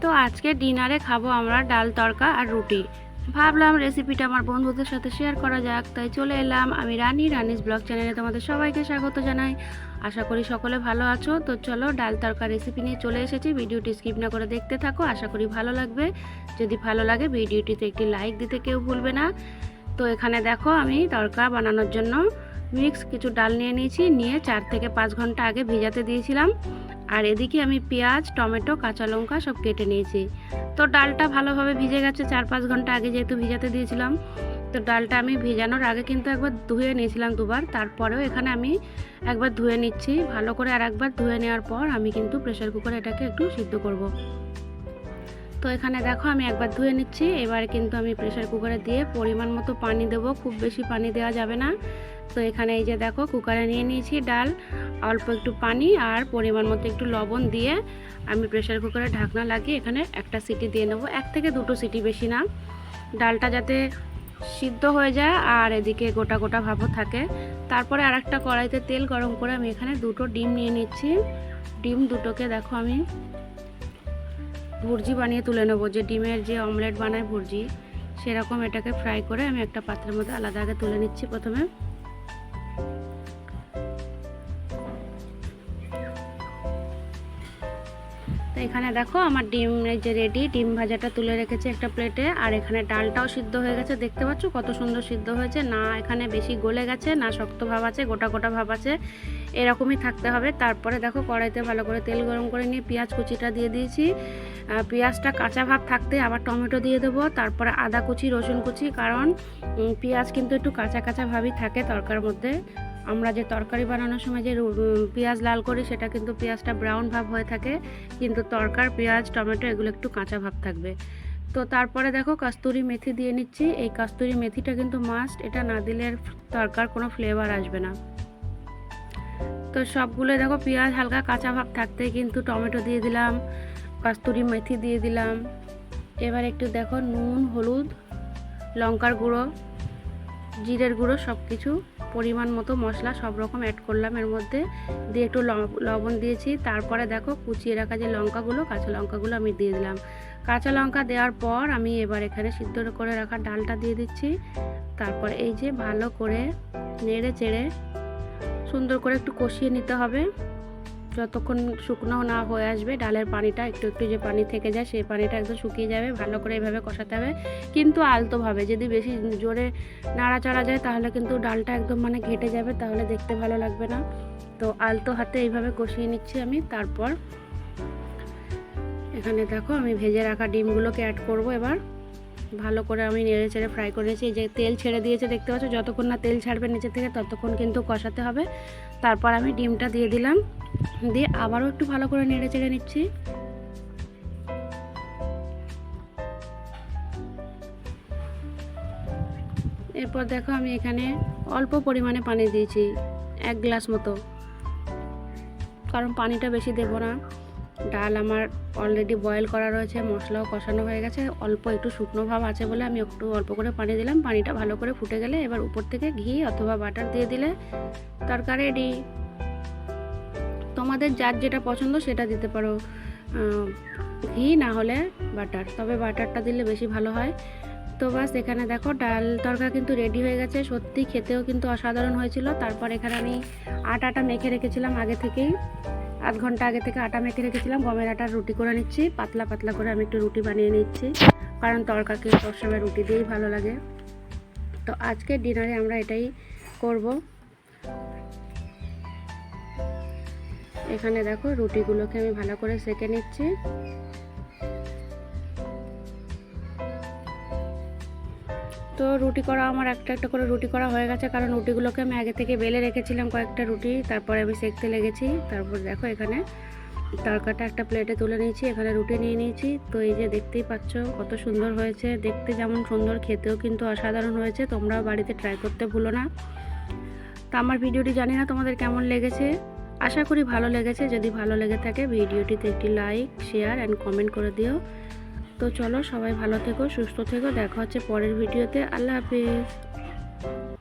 তো আজকে ডিনারে খাবো আমরা ডাল তড়কা আর রুটি। ভাবলাম রেসিপিটা আমার বন্ধুদের সাথে শেয়ার করা যাক, তাই চলে এলাম। আমি রানিস ব্লগ চ্যানেলে তোমাদের সবাইকে স্বাগত জানাই। আশা করি সকলে ভালো আছো। তো চলো ডাল তড়কা রেসিপি নিয়ে চলে এসেছি। ভিডিওটি স্কিপ না করে দেখতে থাকো, আশা করি ভালো লাগবে। যদি ভালো লাগে ভিডিওটিতে একটি লাইক দিতে কেউ ভুলবে না। তো এখানে দেখো আমি তড়কা বানানোর জন্য মিক্স কিছু ডাল নিয়ে নিয়েছি, নিয়ে 4 থেকে 5 ঘন্টা আগে ভিজাতে দিয়েছিলাম। আর এদিকে আমি পেঁয়াজ, টমেটো, কাঁচা লঙ্কা সব কেটে নিয়েছি। তো ডালটা ভালোভাবে ভিজে গেছে 4-5 ঘন্টা আগে যেহেতু ভিজাতে দিয়েছিলাম। তো ডালটা আমি ভিজানোর আগে কিন্তু একবার ধুয়ে নিয়েছিলাম দুবার, তারপরেও এখানে আমি একবার ধুয়ে নিচ্ছি ভালো করে। আর একবার ধুয়ে নেওয়ার পর আমি কিন্তু প্রেসার কুকারে এটাকে একটু সিদ্ধ করব। তো এখানে দেখো আমি একবার ধুয়ে নিচ্ছি। এবার কিন্তু আমি প্রেসার কুকারে দিয়ে পরিমাণ মতো পানি দেবো, খুব বেশি পানি দেওয়া যাবে না। তো এখানে এই যে দেখো কুকারে নিয়ে নিয়েছি ডাল, অল্প একটু পানি আর পরিমাণ মতো একটু লবণ দিয়ে আমি প্রেসার কুকারে ঢাকনা লাগিয়ে এখানে একটা সিটি দিয়ে নেবো, 1 থেকে 2টো সিটি, বেশি না। ডালটা যাতে সিদ্ধ হয়ে যায় আর এদিকে গোটা গোটা ভাবও থাকে। তারপরে আর একটা কড়াইতে তেল গরম করে আমি এখানে 2টো ডিম নিয়ে নিচ্ছি। ডিম দুটোকে দেখো আমি ভুর্জি বানিয়ে তুলে নেবো, যে ডিমের যে অমলেট বানায় ভুর্জি, সেরকম এটাকে ফ্রাই করে আমি একটা পাত্রের মধ্যে আলাদা আগে তুলে নিচ্ছি প্রথমে। তো এখানে দেখো আমার ডিম যে রেডি, ডিম ভাজাটা তুলে রেখেছি একটা প্লেটে। আর এখানে ডালটাও সিদ্ধ হয়ে গেছে, দেখতে পাচ্ছ কত সুন্দর সিদ্ধ হয়েছে। না এখানে বেশি গলে গেছে, না শক্ত ভাব আছে, গোটা গোটা ভাব আছে, এরকমই থাকতে হবে। তারপরে দেখো কড়াইতে ভালো করে তেল গরম করে নিয়ে পেঁয়াজ কুচিটা দিয়ে দিয়েছি। পেঁয়াজটা কাঁচা ভাব থাকতে আবার টমেটো দিয়ে দেবো, তারপরে আদা কুচি, রসুন কুচি, কারণ পেঁয়াজ কিন্তু একটু কাঁচা কাঁচা ভাবই থাকে তরকারির মধ্যে। আমরা যে তরকারি বানানোর সময় যে পেঁয়াজ লাল করি, সেটা কিন্তু পেঁয়াজটা ব্রাউন ভাব হয়ে থাকে, কিন্তু তরকার পেঁয়াজ টমেটো এগুলো একটু কাঁচা ভাব থাকবে। তো তারপরে দেখো কাস্তুরি মেথি দিয়ে নিচ্ছি। এই কাস্তুরি মেথিটা কিন্তু মাস্ট, এটা না দিলে তরকার কোনো ফ্লেভার আসবে না। তো সবগুলো দেখো পেঁয়াজ হালকা কাঁচা ভাব থাকতেই কিন্তু টমেটো দিয়ে দিলাম, কাস্তুরি মেথি দিয়ে দিলাম। এবার একটু দেখো নুন, হলুদ, লঙ্কার গুঁড়ো, জিরের গুঁড়ো, সব কিছু পরিমাণ মতো মশলা সব রকম অ্যাড করলাম এর মধ্যে, দিয়ে একটু লবণ দিয়েছি। তারপরে দেখো কুচিয়ে রাখা যে লঙ্কাগুলো, কাঁচা লঙ্কাগুলো আমি দিয়ে দিলাম। কাঁচা লঙ্কা দেওয়ার পর আমি এবার এখানে সিদ্ধ করে রাখা ডালটা দিয়ে দিচ্ছি। তারপর এই যে ভালো করে নেড়ে চেড়ে সুন্দর করে একটু কষিয়ে নিতে হবে, যতক্ষণ শুকনো না হয়ে আসবে। ডালের পানিটা একটু একটু যে পানি থেকে যায়, সেই পানিটা একদম শুকিয়ে যাবে। ভালো করে এইভাবে কষাতে হবে, কিন্তু আলতোভাবে। যদি বেশি জোরে নাড়াচাড়া যায় তাহলে কিন্তু ডালটা একদম মানে ঘেটে যাবে, তাহলে দেখতে ভালো লাগবে না। তো আলতো হাতে এইভাবে কষিয়ে নিচ্ছি আমি। তারপর এখানে দেখো আমি ভেজে রাখা ডিমগুলোকে অ্যাড করব। এবার ভালো করে আমি নেড়ে চেড়ে ফ্রাই করেছি। এই যে তেল ছেড়ে দিয়েছে দেখতে পাচ্ছ, যতক্ষণ না তেল ছাড়বে নিচে থেকে ততক্ষণ কিন্তু কষাতে হবে। তারপর আমি ডিমটা দিয়ে দিলাম, দিয়ে আবারও একটু ভালো করে নেড়ে চেড়ে নিচ্ছি। এরপর দেখো আমি এখানে অল্প পরিমাণে পানি দিয়েছি, 1 গ্লাস মতো, কারণ পানিটা বেশি দেব না। ডাল আমার অলরেডি বয়েল করা রয়েছে, মশলাও কষানো হয়ে গেছে, অল্প একটু শুকনো ভাব আছে বলে আমি একটু অল্প করে পানি দিলাম। পানিটা ভালো করে ফুটে গেলে এবার উপর থেকে ঘি অথবা বাটার দিয়ে দিলে তরকারি রেডি। তোমাদের যার যেটা পছন্দ সেটা দিতে পারো, ঘি না হলে বাটার, তবে বাটারটা দিলে বেশি ভালো হয়। তো বাস এখানে দেখো ডাল তরকা কিন্তু রেডি হয়ে গেছে। সত্যি খেতেও কিন্তু অসাধারণ হয়েছিল। তারপর এখানে আমি আটাটা মেখে রেখেছিলাম আগে থেকেই, 8 ঘন্টা আগে থেকে আটা মেখে রেখেছিলাম। গমের আটার রুটি করে নিচ্ছি, পাতলা পাতলা করে আমি একটু রুটি বানিয়ে নিচ্ছি, কারণ তরকাকে সবসময় রুটি দিয়েই ভালো লাগে। তো আজকে ডিনারে আমরা এটাই করব। এখানে দেখো রুটিগুলোকে আমি ভালো করে সেঁকে নিচ্ছি। তো রুটি করা আমার একটা একটা করে রুটি করা হয়ে গেছে, কারণ রুটিগুলোকে আমি আগে থেকে বেলে রেখেছিলাম কয়েকটা রুটি, তারপরে আমি সেঁকতে লেগেছি। তারপর দেখো এখানে তরকাটা একটা প্লেটে তুলে নিয়েছি, এখানে রুটি নিয়ে নিয়েছি। তো এই যে দেখতেই পাচ্ছ কত সুন্দর হয়েছে, দেখতে যেমন সুন্দর খেতেও কিন্তু অসাধারণ হয়েছে। তোমরাও বাড়িতে ট্রাই করতে ভুলো না। তো আমার ভিডিওটি জানি না তোমাদের কেমন লেগেছে, আশা করি ভালো লেগেছে। যদি ভালো লেগে থাকে ভিডিওটিতে একটি লাইক, শেয়ার অ্যান্ড কমেন্ট করে দিও। তো চলো সবাই ভালো থেকো, সুস্থ থেকো, দেখা হচ্ছে পরের ভিডিওতে। আল্লাহ হাফিজ।